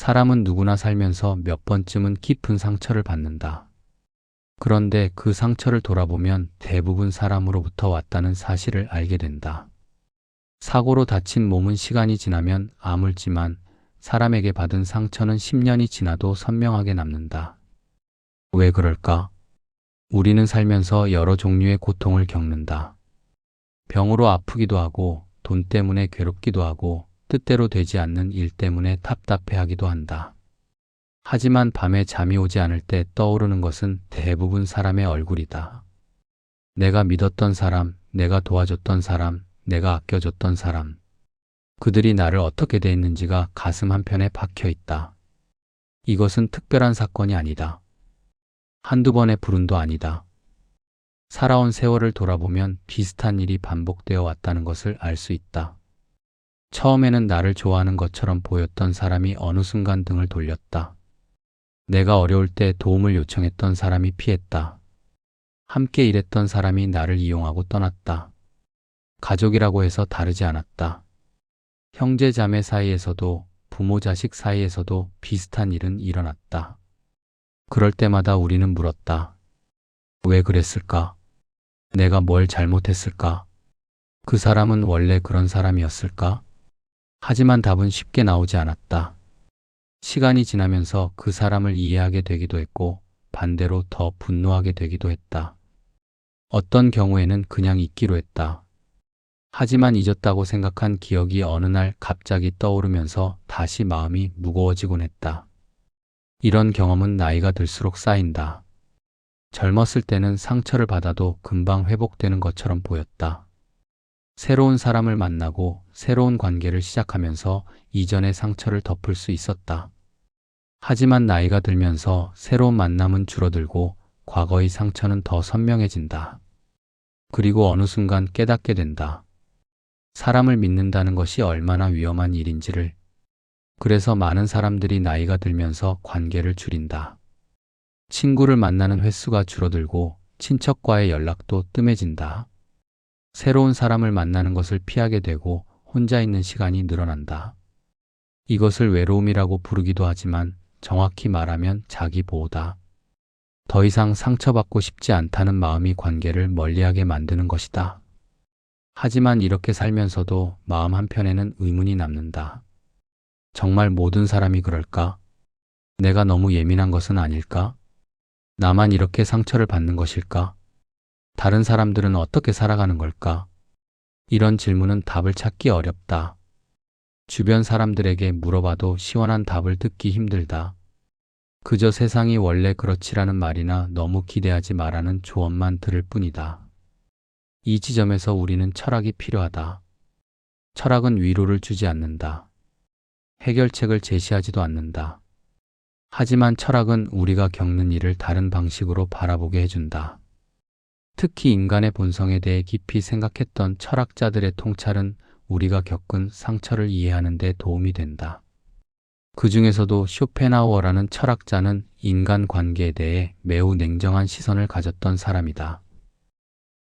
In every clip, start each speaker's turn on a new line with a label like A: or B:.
A: 사람은 누구나 살면서 몇 번쯤은 깊은 상처를 받는다. 그런데 그 상처를 돌아보면 대부분 사람으로부터 왔다는 사실을 알게 된다. 사고로 다친 몸은 시간이 지나면 아물지만 사람에게 받은 상처는 10년이 지나도 선명하게 남는다. 왜 그럴까? 우리는 살면서 여러 종류의 고통을 겪는다. 병으로 아프기도 하고, 돈 때문에 괴롭기도 하고, 뜻대로 되지 않는 일 때문에 답답해하기도 한다. 하지만 밤에 잠이 오지 않을 때 떠오르는 것은 대부분 사람의 얼굴이다. 내가 믿었던 사람, 내가 도와줬던 사람, 내가 아껴줬던 사람. 그들이 나를 어떻게 대했는지가 가슴 한편에 박혀 있다. 이것은 특별한 사건이 아니다. 한두 번의 불운도 아니다. 살아온 세월을 돌아보면 비슷한 일이 반복되어 왔다는 것을 알 수 있다. 처음에는 나를 좋아하는 것처럼 보였던 사람이 어느 순간 등을 돌렸다. 내가 어려울 때 도움을 요청했던 사람이 피했다. 함께 일했던 사람이 나를 이용하고 떠났다. 가족이라고 해서 다르지 않았다. 형제 자매 사이에서도 부모 자식 사이에서도 비슷한 일은 일어났다. 그럴 때마다 우리는 물었다. 왜 그랬을까? 내가 뭘 잘못했을까? 그 사람은 원래 그런 사람이었을까? 하지만 답은 쉽게 나오지 않았다. 시간이 지나면서 그 사람을 이해하게 되기도 했고 반대로 더 분노하게 되기도 했다. 어떤 경우에는 그냥 잊기로 했다. 하지만 잊었다고 생각한 기억이 어느 날 갑자기 떠오르면서 다시 마음이 무거워지곤 했다. 이런 경험은 나이가 들수록 쌓인다. 젊었을 때는 상처를 받아도 금방 회복되는 것처럼 보였다. 새로운 사람을 만나고 새로운 관계를 시작하면서 이전의 상처를 덮을 수 있었다. 하지만 나이가 들면서 새로운 만남은 줄어들고 과거의 상처는 더 선명해진다. 그리고 어느 순간 깨닫게 된다. 사람을 믿는다는 것이 얼마나 위험한 일인지를. 그래서 많은 사람들이 나이가 들면서 관계를 줄인다. 친구를 만나는 횟수가 줄어들고 친척과의 연락도 뜸해진다. 새로운 사람을 만나는 것을 피하게 되고 혼자 있는 시간이 늘어난다. 이것을 외로움이라고 부르기도 하지만 정확히 말하면 자기 보호다. 더 이상 상처받고 싶지 않다는 마음이 관계를 멀리하게 만드는 것이다. 하지만 이렇게 살면서도 마음 한편에는 의문이 남는다. 정말 모든 사람이 그럴까? 내가 너무 예민한 것은 아닐까? 나만 이렇게 상처를 받는 것일까? 다른 사람들은 어떻게 살아가는 걸까? 이런 질문은 답을 찾기 어렵다. 주변 사람들에게 물어봐도 시원한 답을 듣기 힘들다. 그저 세상이 원래 그렇지라는 말이나 너무 기대하지 말라는 조언만 들을 뿐이다. 이 지점에서 우리는 철학이 필요하다. 철학은 위로를 주지 않는다. 해결책을 제시하지도 않는다. 하지만 철학은 우리가 겪는 일을 다른 방식으로 바라보게 해준다. 특히 인간의 본성에 대해 깊이 생각했던 철학자들의 통찰은 우리가 겪은 상처를 이해하는 데 도움이 된다. 그 중에서도 쇼펜하우어라는 철학자는 인간 관계에 대해 매우 냉정한 시선을 가졌던 사람이다.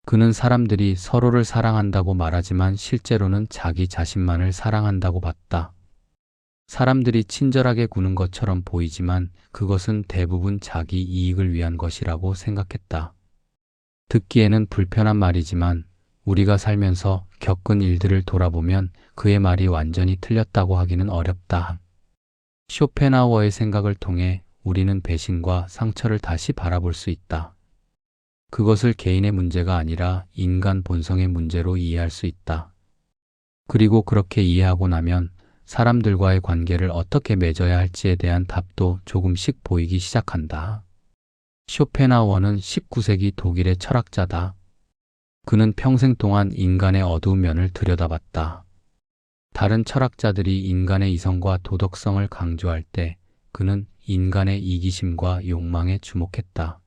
A: 그는 사람들이 서로를 사랑한다고 말하지만 실제로는 자기 자신만을 사랑한다고 봤다. 사람들이 친절하게 구는 것처럼 보이지만 그것은 대부분 자기 이익을 위한 것이라고 생각했다. 듣기에는 불편한 말이지만 우리가 살면서 겪은 일들을 돌아보면 그의 말이 완전히 틀렸다고 하기는 어렵다. 쇼펜하우어의 생각을 통해 우리는 배신과 상처를 다시 바라볼 수 있다. 그것을 개인의 문제가 아니라 인간 본성의 문제로 이해할 수 있다. 그리고 그렇게 이해하고 나면 사람들과의 관계를 어떻게 맺어야 할지에 대한 답도 조금씩 보이기 시작한다. 쇼펜하우어는 19세기 독일의 철학자다. 그는 평생 동안 인간의 어두운 면을 들여다봤다. 다른 철학자들이 인간의 이성과 도덕성을 강조할 때 그는 인간의 이기심과 욕망에 주목했다.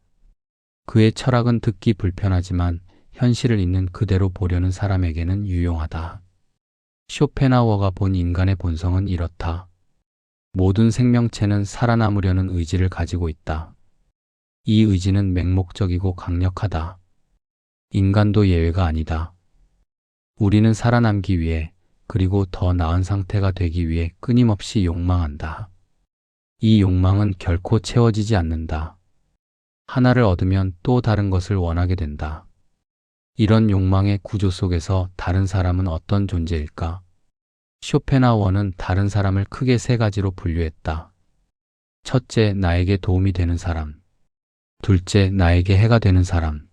A: 그의 철학은 듣기 불편하지만 현실을 있는 그대로 보려는 사람에게는 유용하다. 쇼펜하우어가 본 인간의 본성은 이렇다. 모든 생명체는 살아남으려는 의지를 가지고 있다. 이 의지는 맹목적이고 강력하다. 인간도 예외가 아니다. 우리는 살아남기 위해 그리고 더 나은 상태가 되기 위해 끊임없이 욕망한다. 이 욕망은 결코 채워지지 않는다. 하나를 얻으면 또 다른 것을 원하게 된다. 이런 욕망의 구조 속에서 다른 사람은 어떤 존재일까? 쇼펜하우어는 다른 사람을 크게 세 가지로 분류했다. 첫째, 나에게 도움이 되는 사람. 둘째, 나에게 해가 되는 사람.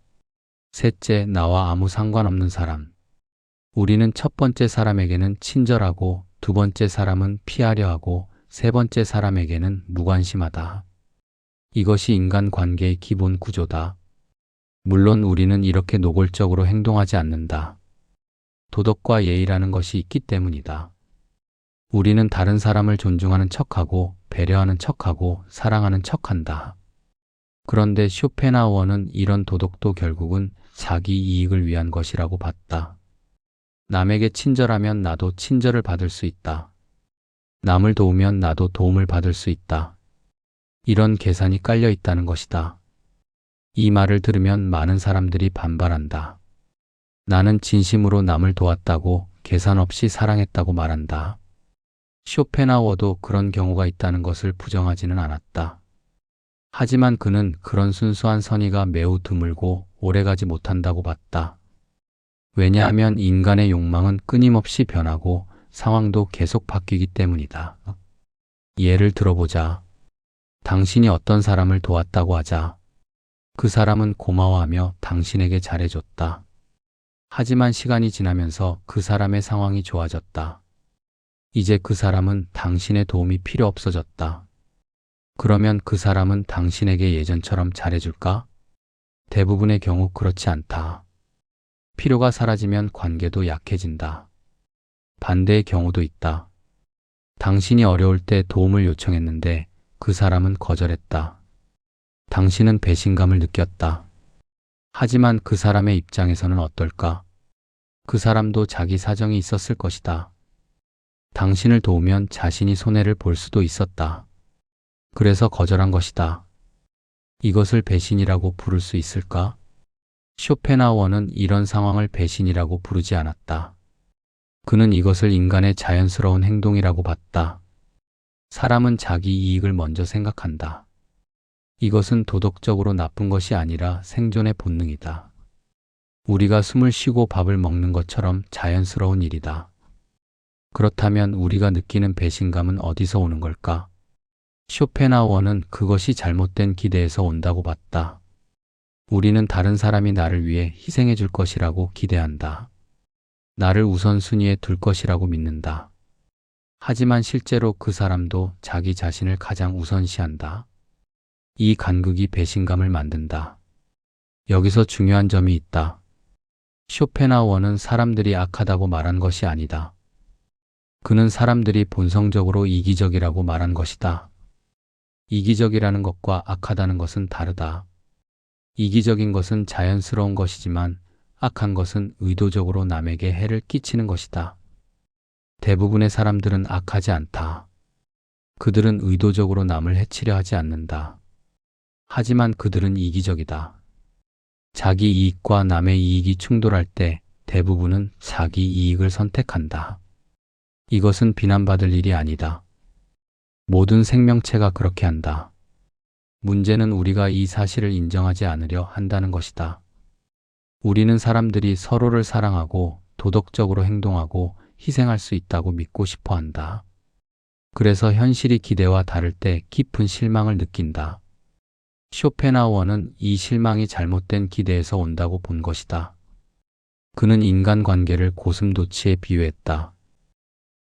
A: 셋째, 나와 아무 상관없는 사람. 우리는 첫 번째 사람에게는 친절하고, 두 번째 사람은 피하려 하고, 세 번째 사람에게는 무관심하다. 이것이 인간 관계의 기본 구조다. 물론 우리는 이렇게 노골적으로 행동하지 않는다. 도덕과 예의라는 것이 있기 때문이다. 우리는 다른 사람을 존중하는 척하고, 배려하는 척하고, 사랑하는 척한다. 그런데 쇼펜하우어는 이런 도덕도 결국은 자기 이익을 위한 것이라고 봤다. 남에게 친절하면 나도 친절을 받을 수 있다. 남을 도우면 나도 도움을 받을 수 있다. 이런 계산이 깔려 있다는 것이다. 이 말을 들으면 많은 사람들이 반발한다. 나는 진심으로 남을 도왔다고, 계산 없이 사랑했다고 말한다. 쇼펜하우어도 그런 경우가 있다는 것을 부정하지는 않았다. 하지만 그는 그런 순수한 선의가 매우 드물고 오래가지 못한다고 봤다. 왜냐하면 인간의 욕망은 끊임없이 변하고 상황도 계속 바뀌기 때문이다. 예를 들어보자. 당신이 어떤 사람을 도왔다고 하자. 그 사람은 고마워하며 당신에게 잘해줬다. 하지만 시간이 지나면서 그 사람의 상황이 좋아졌다. 이제 그 사람은 당신의 도움이 필요 없어졌다. 그러면 그 사람은 당신에게 예전처럼 잘해줄까? 대부분의 경우 그렇지 않다. 필요가 사라지면 관계도 약해진다. 반대의 경우도 있다. 당신이 어려울 때 도움을 요청했는데 그 사람은 거절했다. 당신은 배신감을 느꼈다. 하지만 그 사람의 입장에서는 어떨까? 그 사람도 자기 사정이 있었을 것이다. 당신을 도우면 자신이 손해를 볼 수도 있었다. 그래서 거절한 것이다. 이것을 배신이라고 부를 수 있을까? 쇼펜하우어는 이런 상황을 배신이라고 부르지 않았다. 그는 이것을 인간의 자연스러운 행동이라고 봤다. 사람은 자기 이익을 먼저 생각한다. 이것은 도덕적으로 나쁜 것이 아니라 생존의 본능이다. 우리가 숨을 쉬고 밥을 먹는 것처럼 자연스러운 일이다. 그렇다면 우리가 느끼는 배신감은 어디서 오는 걸까? 쇼펜하우어는 그것이 잘못된 기대에서 온다고 봤다. 우리는 다른 사람이 나를 위해 희생해 줄 것이라고 기대한다. 나를 우선순위에 둘 것이라고 믿는다. 하지만 실제로 그 사람도 자기 자신을 가장 우선시한다. 이 간극이 배신감을 만든다. 여기서 중요한 점이 있다. 쇼펜하우어는 사람들이 악하다고 말한 것이 아니다. 그는 사람들이 본성적으로 이기적이라고 말한 것이다. 이기적이라는 것과 악하다는 것은 다르다. 이기적인 것은 자연스러운 것이지만 악한 것은 의도적으로 남에게 해를 끼치는 것이다. 대부분의 사람들은 악하지 않다. 그들은 의도적으로 남을 해치려 하지 않는다. 하지만 그들은 이기적이다. 자기 이익과 남의 이익이 충돌할 때 대부분은 자기 이익을 선택한다. 이것은 비난받을 일이 아니다. 모든 생명체가 그렇게 한다. 문제는 우리가 이 사실을 인정하지 않으려 한다는 것이다. 우리는 사람들이 서로를 사랑하고 도덕적으로 행동하고 희생할 수 있다고 믿고 싶어 한다. 그래서 현실이 기대와 다를 때 깊은 실망을 느낀다. 쇼펜하우어는 이 실망이 잘못된 기대에서 온다고 본 것이다. 그는 인간관계를 고슴도치에 비유했다.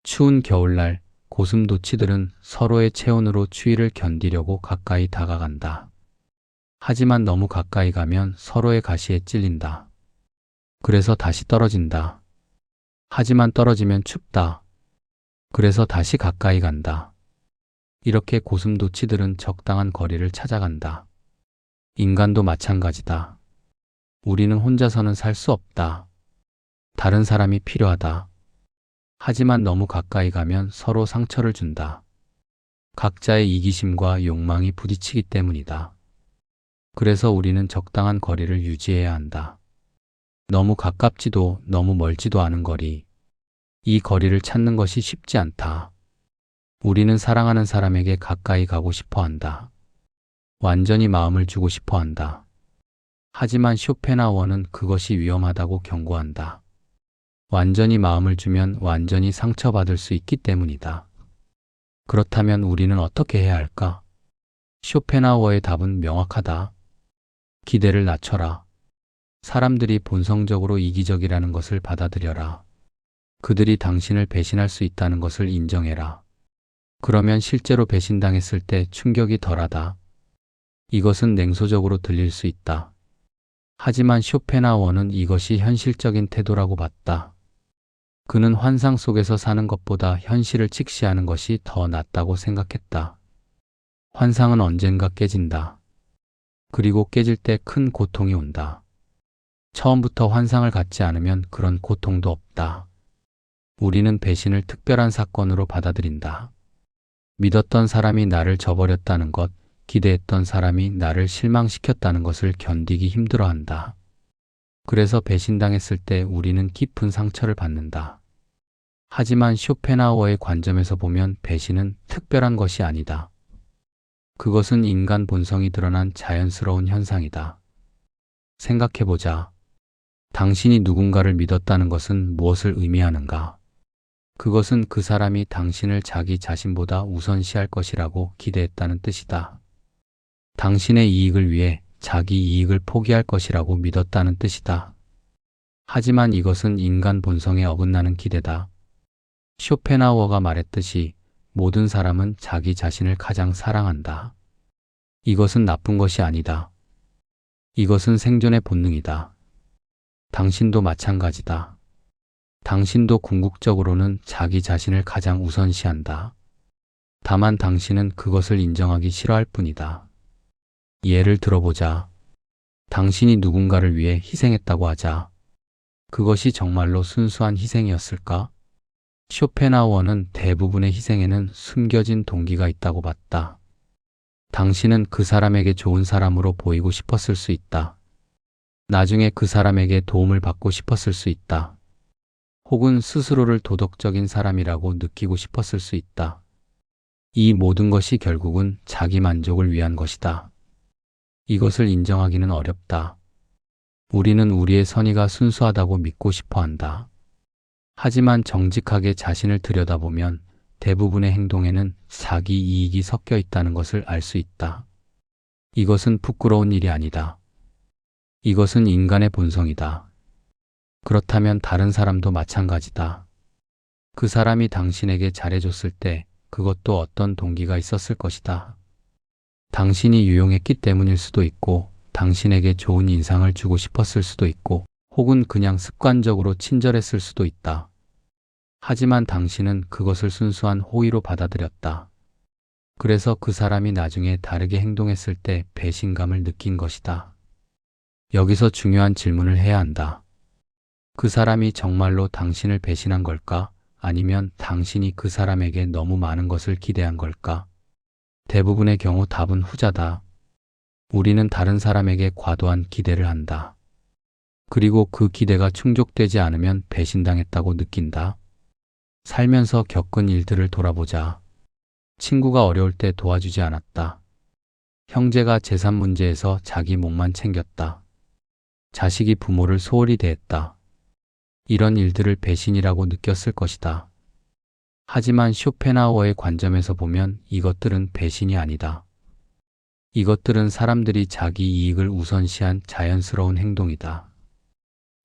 A: 추운 겨울날 고슴도치들은 서로의 체온으로 추위를 견디려고 가까이 다가간다. 하지만 너무 가까이 가면 서로의 가시에 찔린다. 그래서 다시 떨어진다. 하지만 떨어지면 춥다. 그래서 다시 가까이 간다. 이렇게 고슴도치들은 적당한 거리를 찾아간다. 인간도 마찬가지다. 우리는 혼자서는 살 수 없다. 다른 사람이 필요하다. 하지만 너무 가까이 가면 서로 상처를 준다. 각자의 이기심과 욕망이 부딪히기 때문이다. 그래서 우리는 적당한 거리를 유지해야 한다. 너무 가깝지도 너무 멀지도 않은 거리. 이 거리를 찾는 것이 쉽지 않다. 우리는 사랑하는 사람에게 가까이 가고 싶어 한다. 완전히 마음을 주고 싶어 한다. 하지만 쇼펜하우어는 그것이 위험하다고 경고한다. 완전히 마음을 주면 완전히 상처받을 수 있기 때문이다. 그렇다면 우리는 어떻게 해야 할까? 쇼펜하우어의 답은 명확하다. 기대를 낮춰라. 사람들이 본성적으로 이기적이라는 것을 받아들여라. 그들이 당신을 배신할 수 있다는 것을 인정해라. 그러면 실제로 배신당했을 때 충격이 덜하다. 이것은 냉소적으로 들릴 수 있다. 하지만 쇼펜하우어는 이것이 현실적인 태도라고 봤다. 그는 환상 속에서 사는 것보다 현실을 직시하는 것이 더 낫다고 생각했다. 환상은 언젠가 깨진다. 그리고 깨질 때 큰 고통이 온다. 처음부터 환상을 갖지 않으면 그런 고통도 없다. 우리는 배신을 특별한 사건으로 받아들인다. 믿었던 사람이 나를 저버렸다는 것, 기대했던 사람이 나를 실망시켰다는 것을 견디기 힘들어한다. 그래서 배신당했을 때 우리는 깊은 상처를 받는다. 하지만 쇼펜하우어의 관점에서 보면 배신은 특별한 것이 아니다. 그것은 인간 본성이 드러난 자연스러운 현상이다. 생각해보자. 당신이 누군가를 믿었다는 것은 무엇을 의미하는가? 그것은 그 사람이 당신을 자기 자신보다 우선시할 것이라고 기대했다는 뜻이다. 당신의 이익을 위해 자기 이익을 포기할 것이라고 믿었다는 뜻이다. 하지만 이것은 인간 본성에 어긋나는 기대다. 쇼펜하우어가 말했듯이 모든 사람은 자기 자신을 가장 사랑한다. 이것은 나쁜 것이 아니다. 이것은 생존의 본능이다. 당신도 마찬가지다. 당신도 궁극적으로는 자기 자신을 가장 우선시한다. 다만 당신은 그것을 인정하기 싫어할 뿐이다. 예를 들어보자. 당신이 누군가를 위해 희생했다고 하자. 그것이 정말로 순수한 희생이었을까? 쇼펜하우어는 대부분의 희생에는 숨겨진 동기가 있다고 봤다. 당신은 그 사람에게 좋은 사람으로 보이고 싶었을 수 있다. 나중에 그 사람에게 도움을 받고 싶었을 수 있다. 혹은 스스로를 도덕적인 사람이라고 느끼고 싶었을 수 있다. 이 모든 것이 결국은 자기 만족을 위한 것이다. 이것을 인정하기는 어렵다. 우리는 우리의 선의가 순수하다고 믿고 싶어 한다. 하지만 정직하게 자신을 들여다보면 대부분의 행동에는 자기 이익이 섞여 있다는 것을 알 수 있다. 이것은 부끄러운 일이 아니다. 이것은 인간의 본성이다. 그렇다면 다른 사람도 마찬가지다. 그 사람이 당신에게 잘해줬을 때 그것도 어떤 동기가 있었을 것이다. 당신이 유용했기 때문일 수도 있고, 당신에게 좋은 인상을 주고 싶었을 수도 있고, 혹은 그냥 습관적으로 친절했을 수도 있다. 하지만 당신은 그것을 순수한 호의로 받아들였다. 그래서 그 사람이 나중에 다르게 행동했을 때 배신감을 느낀 것이다. 여기서 중요한 질문을 해야 한다. 그 사람이 정말로 당신을 배신한 걸까? 아니면 당신이 그 사람에게 너무 많은 것을 기대한 걸까? 대부분의 경우 답은 후자다. 우리는 다른 사람에게 과도한 기대를 한다. 그리고 그 기대가 충족되지 않으면 배신당했다고 느낀다. 살면서 겪은 일들을 돌아보자. 친구가 어려울 때 도와주지 않았다. 형제가 재산 문제에서 자기 몫만 챙겼다. 자식이 부모를 소홀히 대했다. 이런 일들을 배신이라고 느꼈을 것이다. 하지만 쇼펜하우어의 관점에서 보면 이것들은 배신이 아니다. 이것들은 사람들이 자기 이익을 우선시한 자연스러운 행동이다.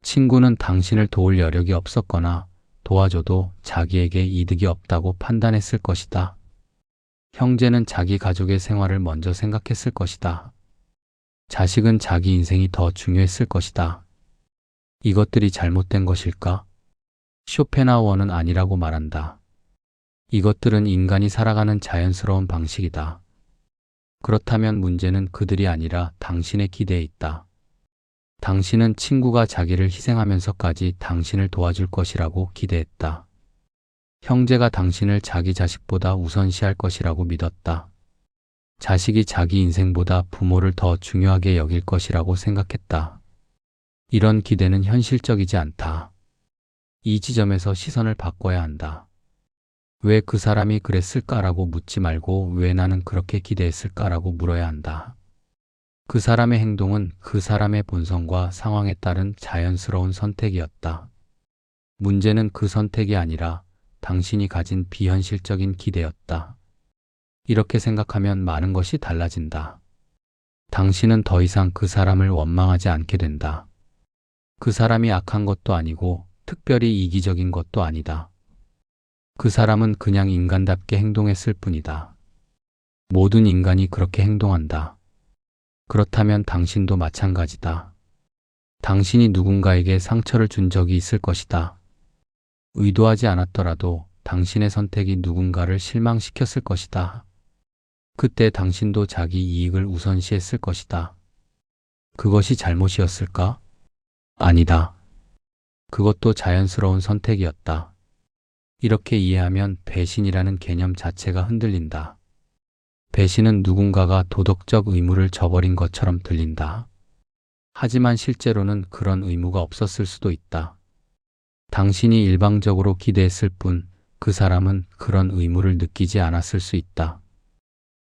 A: 친구는 당신을 도울 여력이 없었거나 도와줘도 자기에게 이득이 없다고 판단했을 것이다. 형제는 자기 가족의 생활을 먼저 생각했을 것이다. 자식은 자기 인생이 더 중요했을 것이다. 이것들이 잘못된 것일까? 쇼펜하우어는 아니라고 말한다. 이것들은 인간이 살아가는 자연스러운 방식이다. 그렇다면 문제는 그들이 아니라 당신의 기대에 있다. 당신은 친구가 자기를 희생하면서까지 당신을 도와줄 것이라고 기대했다. 형제가 당신을 자기 자식보다 우선시할 것이라고 믿었다. 자식이 자기 인생보다 부모를 더 중요하게 여길 것이라고 생각했다. 이런 기대는 현실적이지 않다. 이 지점에서 시선을 바꿔야 한다. 왜 그 사람이 그랬을까라고 묻지 말고 왜 나는 그렇게 기대했을까라고 물어야 한다. 그 사람의 행동은 그 사람의 본성과 상황에 따른 자연스러운 선택이었다. 문제는 그 선택이 아니라 당신이 가진 비현실적인 기대였다. 이렇게 생각하면 많은 것이 달라진다. 당신은 더 이상 그 사람을 원망하지 않게 된다. 그 사람이 악한 것도 아니고 특별히 이기적인 것도 아니다. 그 사람은 그냥 인간답게 행동했을 뿐이다. 모든 인간이 그렇게 행동한다. 그렇다면 당신도 마찬가지다. 당신이 누군가에게 상처를 준 적이 있을 것이다. 의도하지 않았더라도 당신의 선택이 누군가를 실망시켰을 것이다. 그때 당신도 자기 이익을 우선시했을 것이다. 그것이 잘못이었을까? 아니다. 그것도 자연스러운 선택이었다. 이렇게 이해하면 배신이라는 개념 자체가 흔들린다. 배신은 누군가가 도덕적 의무를 저버린 것처럼 들린다. 하지만 실제로는 그런 의무가 없었을 수도 있다. 당신이 일방적으로 기대했을 뿐 그 사람은 그런 의무를 느끼지 않았을 수 있다.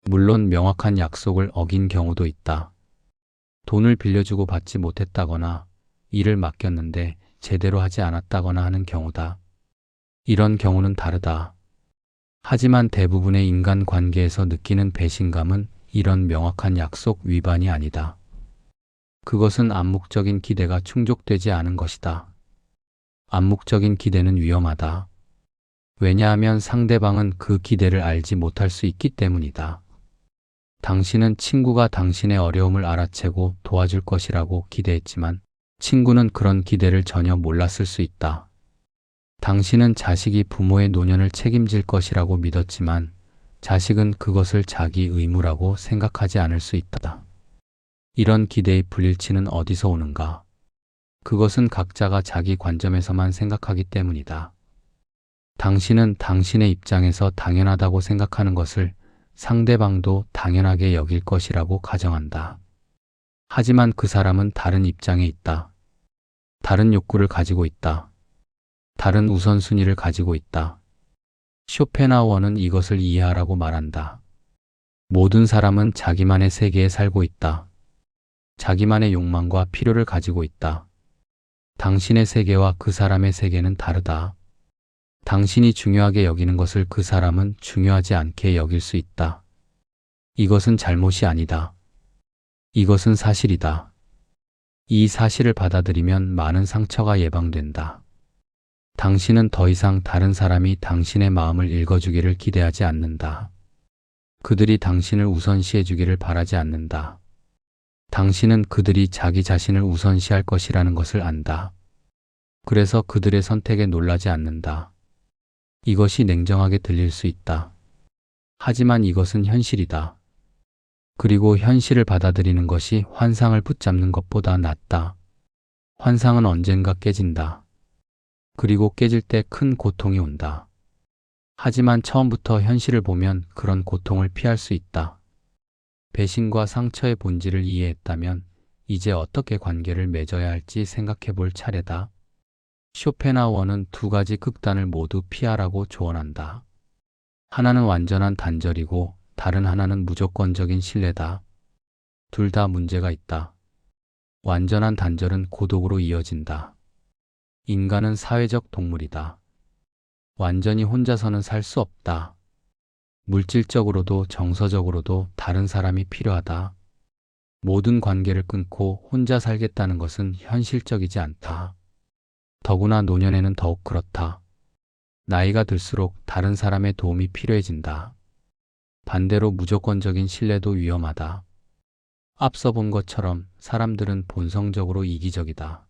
A: 물론 명확한 약속을 어긴 경우도 있다. 돈을 빌려주고 받지 못했다거나 일을 맡겼는데 제대로 하지 않았다거나 하는 경우다. 이런 경우는 다르다. 하지만 대부분의 인간 관계에서 느끼는 배신감은 이런 명확한 약속 위반이 아니다. 그것은 암묵적인 기대가 충족되지 않은 것이다. 암묵적인 기대는 위험하다. 왜냐하면 상대방은 그 기대를 알지 못할 수 있기 때문이다. 당신은 친구가 당신의 어려움을 알아채고 도와줄 것이라고 기대했지만 친구는 그런 기대를 전혀 몰랐을 수 있다. 당신은 자식이 부모의 노년을 책임질 것이라고 믿었지만 자식은 그것을 자기 의무라고 생각하지 않을 수 있다. 이런 기대의 불일치는 어디서 오는가? 그것은 각자가 자기 관점에서만 생각하기 때문이다. 당신은 당신의 입장에서 당연하다고 생각하는 것을 상대방도 당연하게 여길 것이라고 가정한다. 하지만 그 사람은 다른 입장에 있다. 다른 욕구를 가지고 있다. 다른 우선순위를 가지고 있다. 쇼펜하우어는 이것을 이해하라고 말한다. 모든 사람은 자기만의 세계에 살고 있다. 자기만의 욕망과 필요를 가지고 있다. 당신의 세계와 그 사람의 세계는 다르다. 당신이 중요하게 여기는 것을 그 사람은 중요하지 않게 여길 수 있다. 이것은 잘못이 아니다. 이것은 사실이다. 이 사실을 받아들이면 많은 상처가 예방된다. 당신은 더 이상 다른 사람이 당신의 마음을 읽어주기를 기대하지 않는다. 그들이 당신을 우선시해주기를 바라지 않는다. 당신은 그들이 자기 자신을 우선시할 것이라는 것을 안다. 그래서 그들의 선택에 놀라지 않는다. 이것이 냉정하게 들릴 수 있다. 하지만 이것은 현실이다. 그리고 현실을 받아들이는 것이 환상을 붙잡는 것보다 낫다. 환상은 언젠가 깨진다. 그리고 깨질 때 큰 고통이 온다. 하지만 처음부터 현실을 보면 그런 고통을 피할 수 있다. 배신과 상처의 본질을 이해했다면 이제 어떻게 관계를 맺어야 할지 생각해 볼 차례다. 쇼펜하우어는 두 가지 극단을 모두 피하라고 조언한다. 하나는 완전한 단절이고 다른 하나는 무조건적인 신뢰다. 둘 다 문제가 있다. 완전한 단절은 고독으로 이어진다. 인간은 사회적 동물이다. 완전히 혼자서는 살 수 없다. 물질적으로도 정서적으로도 다른 사람이 필요하다. 모든 관계를 끊고 혼자 살겠다는 것은 현실적이지 않다. 더구나 노년에는 더욱 그렇다. 나이가 들수록 다른 사람의 도움이 필요해진다. 반대로 무조건적인 신뢰도 위험하다. 앞서 본 것처럼 사람들은 본성적으로 이기적이다.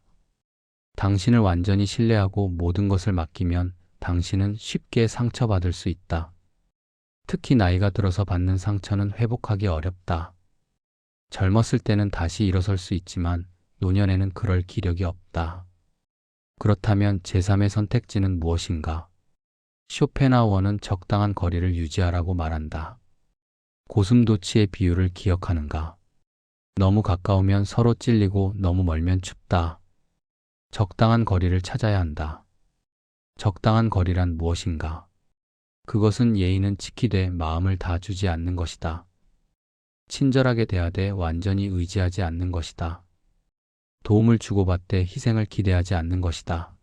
A: 당신을 완전히 신뢰하고 모든 것을 맡기면 당신은 쉽게 상처받을 수 있다. 특히 나이가 들어서 받는 상처는 회복하기 어렵다. 젊었을 때는 다시 일어설 수 있지만 노년에는 그럴 기력이 없다. 그렇다면 제3의 선택지는 무엇인가? 쇼펜하우어는 적당한 거리를 유지하라고 말한다. 고슴도치의 비유를 기억하는가? 너무 가까우면 서로 찔리고 너무 멀면 춥다. 적당한 거리를 찾아야 한다. 적당한 거리란 무엇인가? 그것은 예의는 지키되 마음을 다 주지 않는 것이다. 친절하게 대하되 완전히 의지하지 않는 것이다. 도움을 주고받되 희생을 기대하지 않는 것이다.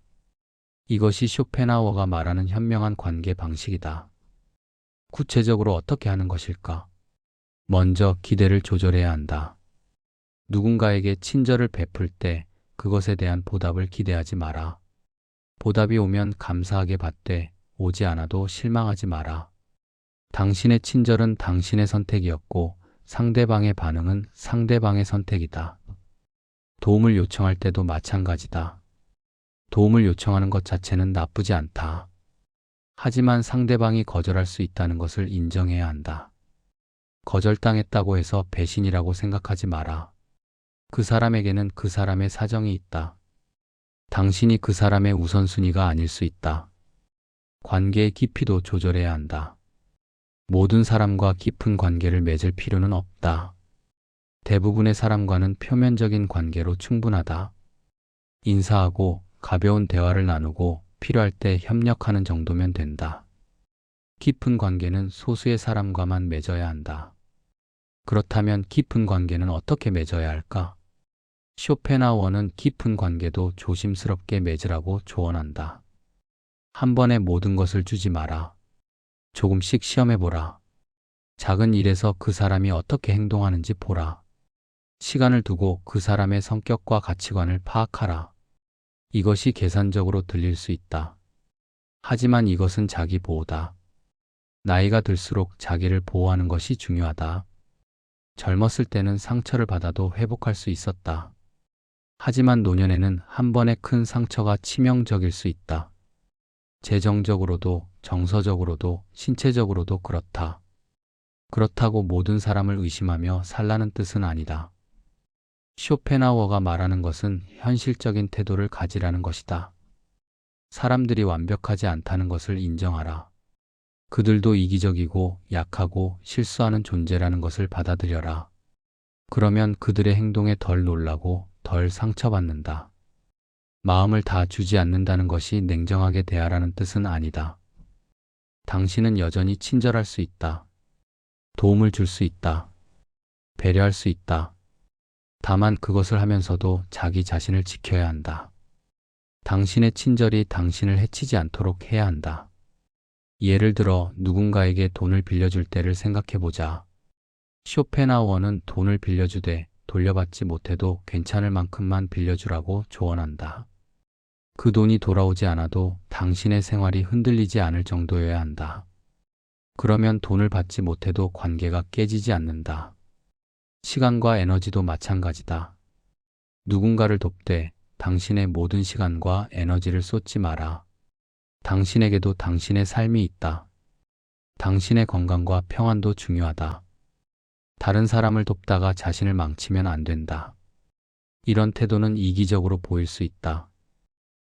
A: 이것이 쇼펜하우어가 말하는 현명한 관계 방식이다. 구체적으로 어떻게 하는 것일까? 먼저 기대를 조절해야 한다. 누군가에게 친절을 베풀 때 그것에 대한 보답을 기대하지 마라. 보답이 오면 감사하게 받되 오지 않아도 실망하지 마라. 당신의 친절은 당신의 선택이었고 상대방의 반응은 상대방의 선택이다. 도움을 요청할 때도 마찬가지다. 도움을 요청하는 것 자체는 나쁘지 않다. 하지만 상대방이 거절할 수 있다는 것을 인정해야 한다. 거절당했다고 해서 배신이라고 생각하지 마라. 그 사람에게는 그 사람의 사정이 있다. 당신이 그 사람의 우선순위가 아닐 수 있다. 관계의 깊이도 조절해야 한다. 모든 사람과 깊은 관계를 맺을 필요는 없다. 대부분의 사람과는 표면적인 관계로 충분하다. 인사하고 가벼운 대화를 나누고 필요할 때 협력하는 정도면 된다. 깊은 관계는 소수의 사람과만 맺어야 한다. 그렇다면 깊은 관계는 어떻게 맺어야 할까? 쇼펜하우어는 깊은 관계도 조심스럽게 맺으라고 조언한다. 한 번에 모든 것을 주지 마라. 조금씩 시험해보라. 작은 일에서 그 사람이 어떻게 행동하는지 보라. 시간을 두고 그 사람의 성격과 가치관을 파악하라. 이것이 계산적으로 들릴 수 있다. 하지만 이것은 자기 보호다. 나이가 들수록 자기를 보호하는 것이 중요하다. 젊었을 때는 상처를 받아도 회복할 수 있었다. 하지만 노년에는 한 번의 큰 상처가 치명적일 수 있다. 재정적으로도 정서적으로도 신체적으로도 그렇다. 그렇다고 모든 사람을 의심하며 살라는 뜻은 아니다. 쇼펜하우어가 말하는 것은 현실적인 태도를 가지라는 것이다. 사람들이 완벽하지 않다는 것을 인정하라. 그들도 이기적이고 약하고 실수하는 존재라는 것을 받아들여라. 그러면 그들의 행동에 덜 놀라고 덜 상처받는다. 마음을 다 주지 않는다는 것이 냉정하게 대하라는 뜻은 아니다. 당신은 여전히 친절할 수 있다. 도움을 줄 수 있다. 배려할 수 있다. 다만 그것을 하면서도 자기 자신을 지켜야 한다. 당신의 친절이 당신을 해치지 않도록 해야 한다. 예를 들어 누군가에게 돈을 빌려줄 때를 생각해보자. 쇼펜하우어는 돈을 빌려주되 돌려받지 못해도 괜찮을 만큼만 빌려주라고 조언한다. 그 돈이 돌아오지 않아도 당신의 생활이 흔들리지 않을 정도여야 한다. 그러면 돈을 받지 못해도 관계가 깨지지 않는다. 시간과 에너지도 마찬가지다. 누군가를 돕되 당신의 모든 시간과 에너지를 쏟지 마라. 당신에게도 당신의 삶이 있다. 당신의 건강과 평안도 중요하다. 다른 사람을 돕다가 자신을 망치면 안 된다. 이런 태도는 이기적으로 보일 수 있다.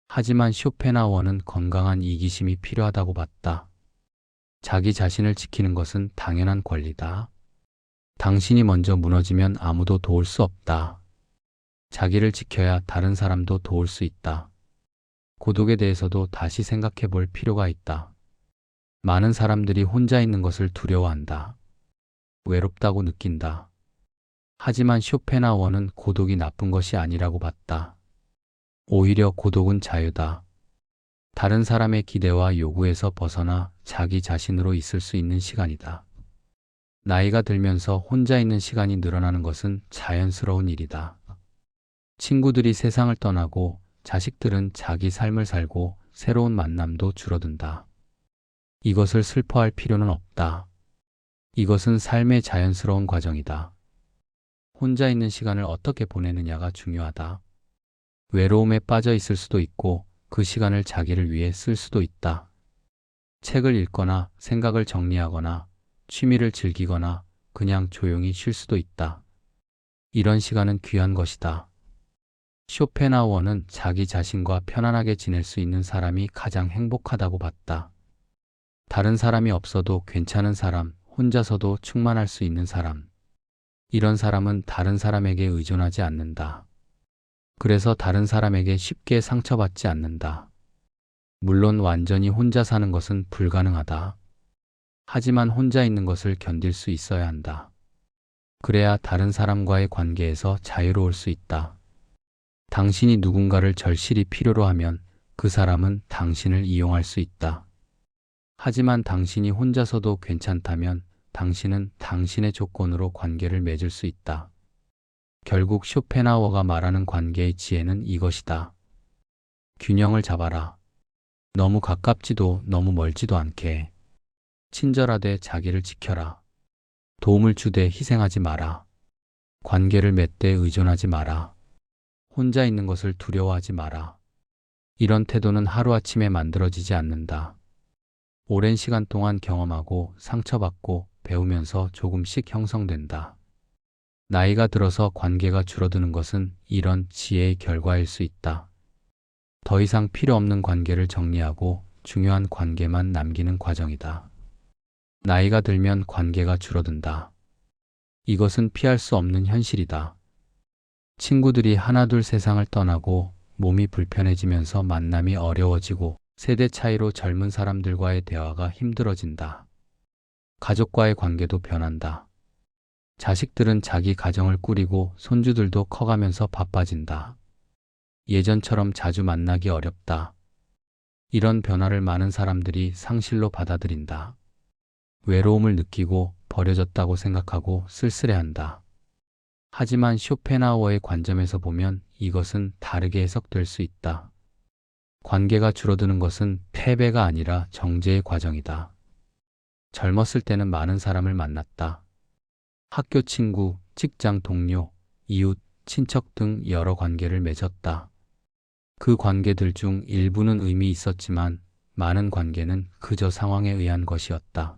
A: 하지만 쇼펜하우어는 건강한 이기심이 필요하다고 봤다. 자기 자신을 지키는 것은 당연한 권리다. 당신이 먼저 무너지면 아무도 도울 수 없다. 자기를 지켜야 다른 사람도 도울 수 있다. 고독에 대해서도 다시 생각해 볼 필요가 있다. 많은 사람들이 혼자 있는 것을 두려워한다. 외롭다고 느낀다. 하지만 쇼펜하우어는 고독이 나쁜 것이 아니라고 봤다. 오히려 고독은 자유다. 다른 사람의 기대와 요구에서 벗어나 자기 자신으로 있을 수 있는 시간이다. 나이가 들면서 혼자 있는 시간이 늘어나는 것은 자연스러운 일이다. 친구들이 세상을 떠나고 자식들은 자기 삶을 살고 새로운 만남도 줄어든다. 이것을 슬퍼할 필요는 없다. 이것은 삶의 자연스러운 과정이다. 혼자 있는 시간을 어떻게 보내느냐가 중요하다. 외로움에 빠져 있을 수도 있고 그 시간을 자기를 위해 쓸 수도 있다. 책을 읽거나 생각을 정리하거나 취미를 즐기거나 그냥 조용히 쉴 수도 있다. 이런 시간은 귀한 것이다. 쇼펜하우어는 자기 자신과 편안하게 지낼 수 있는 사람이 가장 행복하다고 봤다. 다른 사람이 없어도 괜찮은 사람, 혼자서도 충만할 수 있는 사람. 이런 사람은 다른 사람에게 의존하지 않는다. 그래서 다른 사람에게 쉽게 상처받지 않는다. 물론 완전히 혼자 사는 것은 불가능하다. 하지만 혼자 있는 것을 견딜 수 있어야 한다. 그래야 다른 사람과의 관계에서 자유로울 수 있다. 당신이 누군가를 절실히 필요로 하면 그 사람은 당신을 이용할 수 있다. 하지만 당신이 혼자서도 괜찮다면 당신은 당신의 조건으로 관계를 맺을 수 있다. 결국 쇼펜하우어가 말하는 관계의 지혜는 이것이다. 균형을 잡아라. 너무 가깝지도 너무 멀지도 않게. 친절하되 자기를 지켜라. 도움을 주되 희생하지 마라. 관계를 맺되 의존하지 마라. 혼자 있는 것을 두려워하지 마라. 이런 태도는 하루아침에 만들어지지 않는다. 오랜 시간 동안 경험하고 상처받고 배우면서 조금씩 형성된다. 나이가 들어서 관계가 줄어드는 것은 이런 지혜의 결과일 수 있다. 더 이상 필요 없는 관계를 정리하고 중요한 관계만 남기는 과정이다. 나이가 들면 관계가 줄어든다. 이것은 피할 수 없는 현실이다. 친구들이 하나둘 세상을 떠나고 몸이 불편해지면서 만남이 어려워지고 세대 차이로 젊은 사람들과의 대화가 힘들어진다. 가족과의 관계도 변한다. 자식들은 자기 가정을 꾸리고 손주들도 커가면서 바빠진다. 예전처럼 자주 만나기 어렵다. 이런 변화를 많은 사람들이 상실로 받아들인다. 외로움을 느끼고 버려졌다고 생각하고 쓸쓸해한다. 하지만 쇼펜하우어의 관점에서 보면 이것은 다르게 해석될 수 있다. 관계가 줄어드는 것은 패배가 아니라 정제의 과정이다. 젊었을 때는 많은 사람을 만났다. 학교 친구, 직장 동료, 이웃, 친척 등 여러 관계를 맺었다. 그 관계들 중 일부는 의미 있었지만 많은 관계는 그저 상황에 의한 것이었다.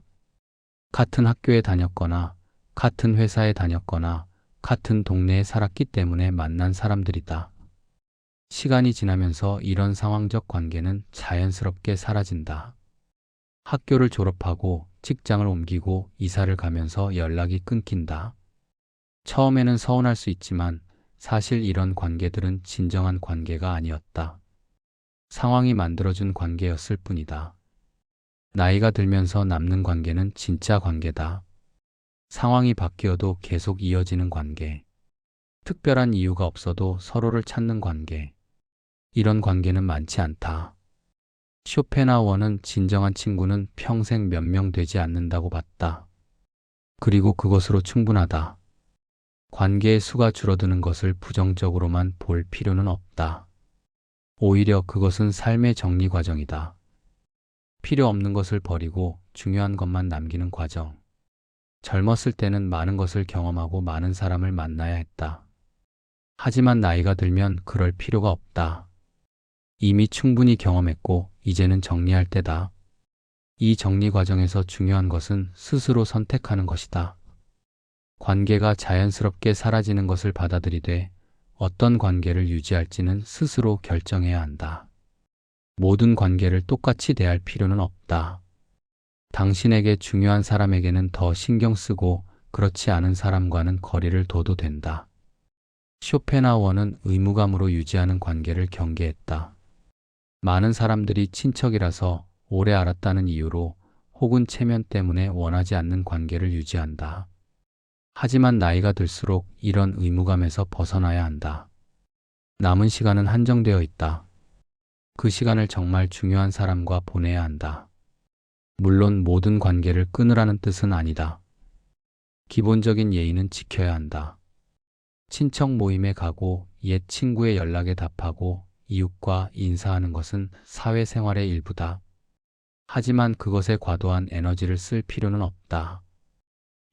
A: 같은 학교에 다녔거나 같은 회사에 다녔거나 같은 동네에 살았기 때문에 만난 사람들이다. 시간이 지나면서 이런 상황적 관계는 자연스럽게 사라진다. 학교를 졸업하고 직장을 옮기고 이사를 가면서 연락이 끊긴다. 처음에는 서운할 수 있지만 사실 이런 관계들은 진정한 관계가 아니었다. 상황이 만들어준 관계였을 뿐이다. 나이가 들면서 남는 관계는 진짜 관계다. 상황이 바뀌어도 계속 이어지는 관계. 특별한 이유가 없어도 서로를 찾는 관계. 이런 관계는 많지 않다. 쇼펜하우어는 진정한 친구는 평생 몇 명 되지 않는다고 봤다. 그리고 그것으로 충분하다. 관계의 수가 줄어드는 것을 부정적으로만 볼 필요는 없다. 오히려 그것은 삶의 정리 과정이다. 필요 없는 것을 버리고 중요한 것만 남기는 과정. 젊었을 때는 많은 것을 경험하고 많은 사람을 만나야 했다. 하지만 나이가 들면 그럴 필요가 없다. 이미 충분히 경험했고 이제는 정리할 때다. 이 정리 과정에서 중요한 것은 스스로 선택하는 것이다. 관계가 자연스럽게 사라지는 것을 받아들이되 어떤 관계를 유지할지는 스스로 결정해야 한다. 모든 관계를 똑같이 대할 필요는 없다. 당신에게 중요한 사람에게는 더 신경 쓰고 그렇지 않은 사람과는 거리를 둬도 된다. 쇼펜하우어는 의무감으로 유지하는 관계를 경계했다. 많은 사람들이 친척이라서 오래 알았다는 이유로 혹은 체면 때문에 원하지 않는 관계를 유지한다. 하지만 나이가 들수록 이런 의무감에서 벗어나야 한다. 남은 시간은 한정되어 있다. 그 시간을 정말 중요한 사람과 보내야 한다. 물론 모든 관계를 끊으라는 뜻은 아니다. 기본적인 예의는 지켜야 한다. 친척 모임에 가고 옛 친구의 연락에 답하고 이웃과 인사하는 것은 사회생활의 일부다. 하지만 그것에 과도한 에너지를 쓸 필요는 없다.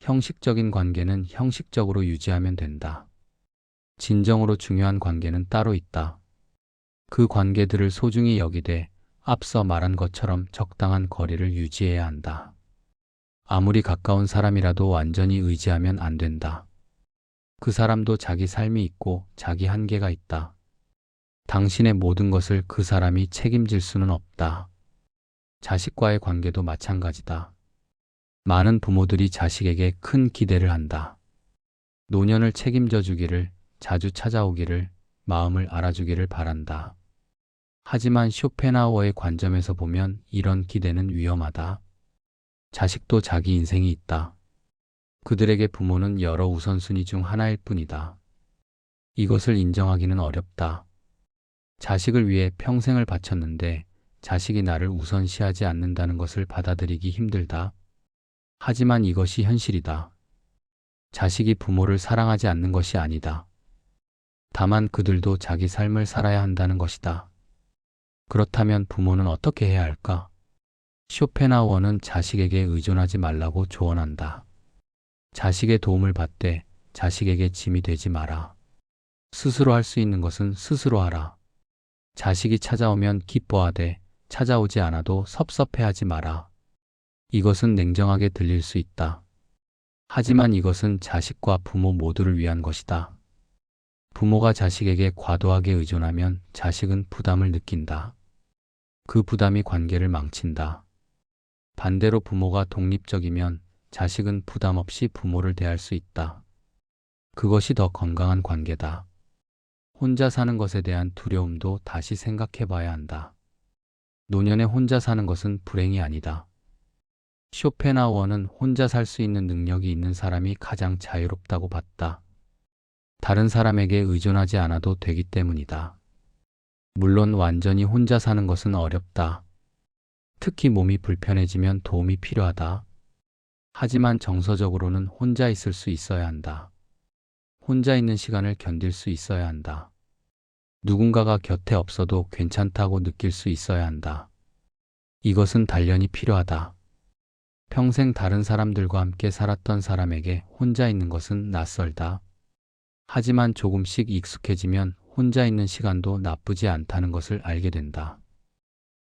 A: 형식적인 관계는 형식적으로 유지하면 된다. 진정으로 중요한 관계는 따로 있다. 그 관계들을 소중히 여기되 앞서 말한 것처럼 적당한 거리를 유지해야 한다. 아무리 가까운 사람이라도 완전히 의지하면 안 된다. 그 사람도 자기 삶이 있고 자기 한계가 있다. 당신의 모든 것을 그 사람이 책임질 수는 없다. 자식과의 관계도 마찬가지다. 많은 부모들이 자식에게 큰 기대를 한다. 노년을 책임져 주기를, 자주 찾아오기를, 마음을 알아주기를 바란다. 하지만 쇼펜하우어의 관점에서 보면 이런 기대는 위험하다. 자식도 자기 인생이 있다. 그들에게 부모는 여러 우선순위 중 하나일 뿐이다. 이것을 인정하기는 어렵다. 자식을 위해 평생을 바쳤는데 자식이 나를 우선시하지 않는다는 것을 받아들이기 힘들다. 하지만 이것이 현실이다. 자식이 부모를 사랑하지 않는 것이 아니다. 다만 그들도 자기 삶을 살아야 한다는 것이다. 그렇다면 부모는 어떻게 해야 할까? 쇼펜하우어는 자식에게 의존하지 말라고 조언한다. 자식의 도움을 받되 자식에게 짐이 되지 마라. 스스로 할 수 있는 것은 스스로 하라. 자식이 찾아오면 기뻐하되 찾아오지 않아도 섭섭해하지 마라. 이것은 냉정하게 들릴 수 있다. 하지만 이것은 자식과 부모 모두를 위한 것이다. 부모가 자식에게 과도하게 의존하면 자식은 부담을 느낀다. 그 부담이 관계를 망친다. 반대로 부모가 독립적이면 자식은 부담 없이 부모를 대할 수 있다. 그것이 더 건강한 관계다. 혼자 사는 것에 대한 두려움도 다시 생각해 봐야 한다. 노년에 혼자 사는 것은 불행이 아니다. 쇼펜하우어는 혼자 살 수 있는 능력이 있는 사람이 가장 자유롭다고 봤다. 다른 사람에게 의존하지 않아도 되기 때문이다. 물론 완전히 혼자 사는 것은 어렵다. 특히 몸이 불편해지면 도움이 필요하다. 하지만 정서적으로는 혼자 있을 수 있어야 한다. 혼자 있는 시간을 견딜 수 있어야 한다. 누군가가 곁에 없어도 괜찮다고 느낄 수 있어야 한다. 이것은 단련이 필요하다. 평생 다른 사람들과 함께 살았던 사람에게 혼자 있는 것은 낯설다. 하지만 조금씩 익숙해지면 혼자 있는 시간도 나쁘지 않다는 것을 알게 된다.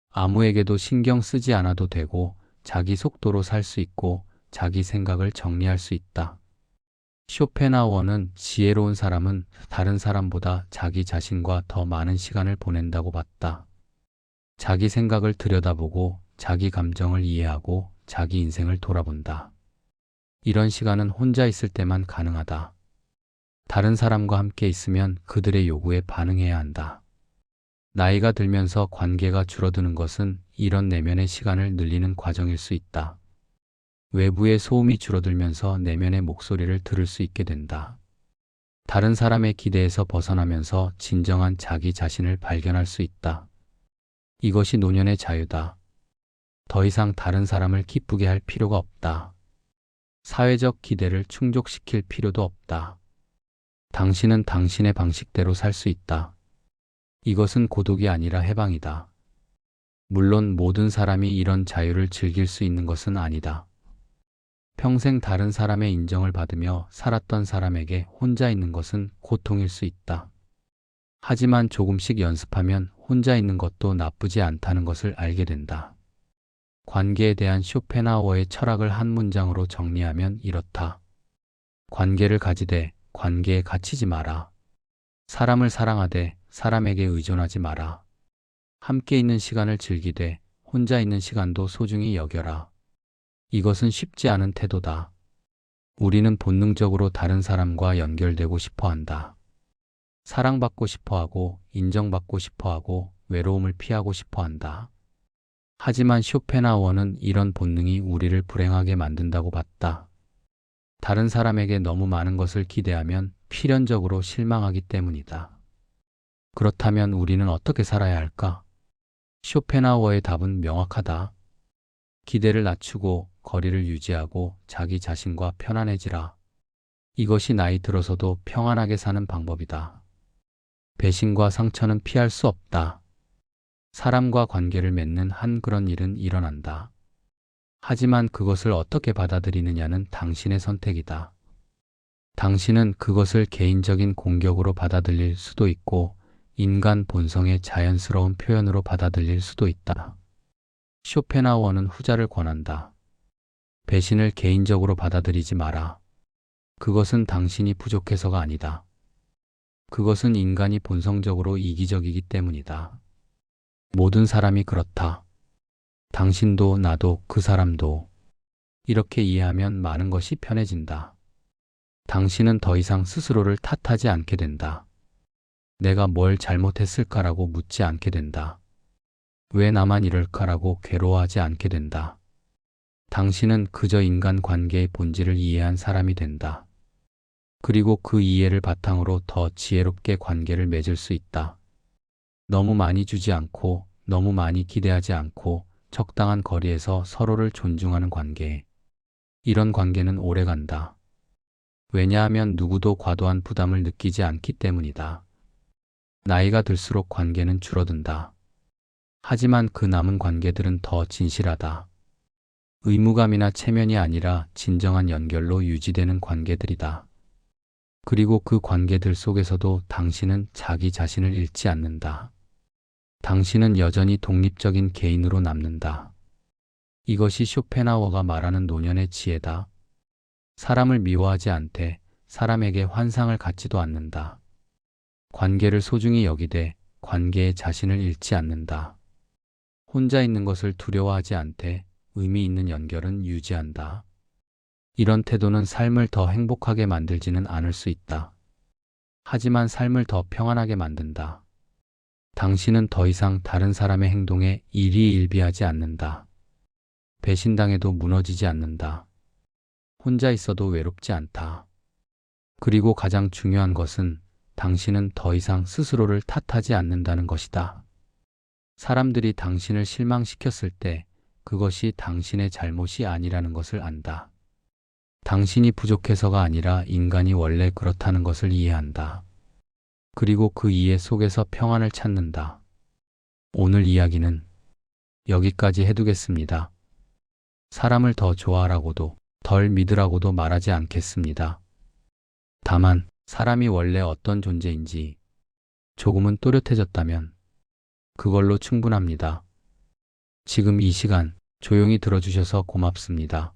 A: 아무에게도 신경 쓰지 않아도 되고 자기 속도로 살 수 있고 자기 생각을 정리할 수 있다. 쇼펜하우어는 지혜로운 사람은 다른 사람보다 자기 자신과 더 많은 시간을 보낸다고 봤다. 자기 생각을 들여다보고 자기 감정을 이해하고 자기 인생을 돌아본다. 이런 시간은 혼자 있을 때만 가능하다. 다른 사람과 함께 있으면 그들의 요구에 반응해야 한다. 나이가 들면서 관계가 줄어드는 것은 이런 내면의 시간을 늘리는 과정일 수 있다. 외부의 소음이 줄어들면서 내면의 목소리를 들을 수 있게 된다. 다른 사람의 기대에서 벗어나면서 진정한 자기 자신을 발견할 수 있다. 이것이 노년의 자유다. 더 이상 다른 사람을 기쁘게 할 필요가 없다. 사회적 기대를 충족시킬 필요도 없다. 당신은 당신의 방식대로 살 수 있다. 이것은 고독이 아니라 해방이다. 물론 모든 사람이 이런 자유를 즐길 수 있는 것은 아니다. 평생 다른 사람의 인정을 받으며 살았던 사람에게 혼자 있는 것은 고통일 수 있다. 하지만 조금씩 연습하면 혼자 있는 것도 나쁘지 않다는 것을 알게 된다. 관계에 대한 쇼펜하우어의 철학을 한 문장으로 정리하면 이렇다. 관계를 가지되 관계에 갇히지 마라. 사람을 사랑하되 사람에게 의존하지 마라. 함께 있는 시간을 즐기되 혼자 있는 시간도 소중히 여겨라. 이것은 쉽지 않은 태도다. 우리는 본능적으로 다른 사람과 연결되고 싶어 한다. 사랑받고 싶어 하고 인정받고 싶어 하고 외로움을 피하고 싶어 한다. 하지만 쇼펜하우어는 이런 본능이 우리를 불행하게 만든다고 봤다. 다른 사람에게 너무 많은 것을 기대하면 필연적으로 실망하기 때문이다. 그렇다면 우리는 어떻게 살아야 할까? 쇼펜하우어의 답은 명확하다. 기대를 낮추고 거리를 유지하고 자기 자신과 편안해지라. 이것이 나이 들어서도 평안하게 사는 방법이다. 배신과 상처는 피할 수 없다. 사람과 관계를 맺는 한 그런 일은 일어난다. 하지만 그것을 어떻게 받아들이느냐는 당신의 선택이다. 당신은 그것을 개인적인 공격으로 받아들일 수도 있고 인간 본성의 자연스러운 표현으로 받아들일 수도 있다. 쇼펜하우어는 후자를 권한다. 배신을 개인적으로 받아들이지 마라. 그것은 당신이 부족해서가 아니다. 그것은 인간이 본성적으로 이기적이기 때문이다. 모든 사람이 그렇다. 당신도 나도 그 사람도. 이렇게 이해하면 많은 것이 편해진다. 당신은 더 이상 스스로를 탓하지 않게 된다. 내가 뭘 잘못했을까라고 묻지 않게 된다. 왜 나만 이럴까라고 괴로워하지 않게 된다. 당신은 그저 인간 관계의 본질을 이해한 사람이 된다. 그리고 그 이해를 바탕으로 더 지혜롭게 관계를 맺을 수 있다. 너무 많이 주지 않고 너무 많이 기대하지 않고 적당한 거리에서 서로를 존중하는 관계. 이런 관계는 오래 간다. 왜냐하면 누구도 과도한 부담을 느끼지 않기 때문이다. 나이가 들수록 관계는 줄어든다. 하지만 그 남은 관계들은 더 진실하다. 의무감이나 체면이 아니라 진정한 연결로 유지되는 관계들이다. 그리고 그 관계들 속에서도 당신은 자기 자신을 잃지 않는다. 당신은 여전히 독립적인 개인으로 남는다. 이것이 쇼펜하우어가 말하는 노년의 지혜다. 사람을 미워하지 않되 사람에게 환상을 갖지도 않는다. 관계를 소중히 여기되 관계에 자신을 잃지 않는다. 혼자 있는 것을 두려워하지 않되 의미 있는 연결은 유지한다. 이런 태도는 삶을 더 행복하게 만들지는 않을 수 있다. 하지만 삶을 더 평안하게 만든다. 당신은 더 이상 다른 사람의 행동에 일희일비하지 않는다. 배신당해도 무너지지 않는다. 혼자 있어도 외롭지 않다. 그리고 가장 중요한 것은 당신은 더 이상 스스로를 탓하지 않는다는 것이다. 사람들이 당신을 실망시켰을 때 그것이 당신의 잘못이 아니라는 것을 안다. 당신이 부족해서가 아니라 인간이 원래 그렇다는 것을 이해한다. 그리고 그 이해 속에서 평안을 찾는다. 오늘 이야기는 여기까지 해두겠습니다. 사람을 더 좋아하라고도 덜 믿으라고도 말하지 않겠습니다. 다만 사람이 원래 어떤 존재인지 조금은 또렷해졌다면 그걸로 충분합니다. 지금 이 시간 조용히 들어주셔서 고맙습니다.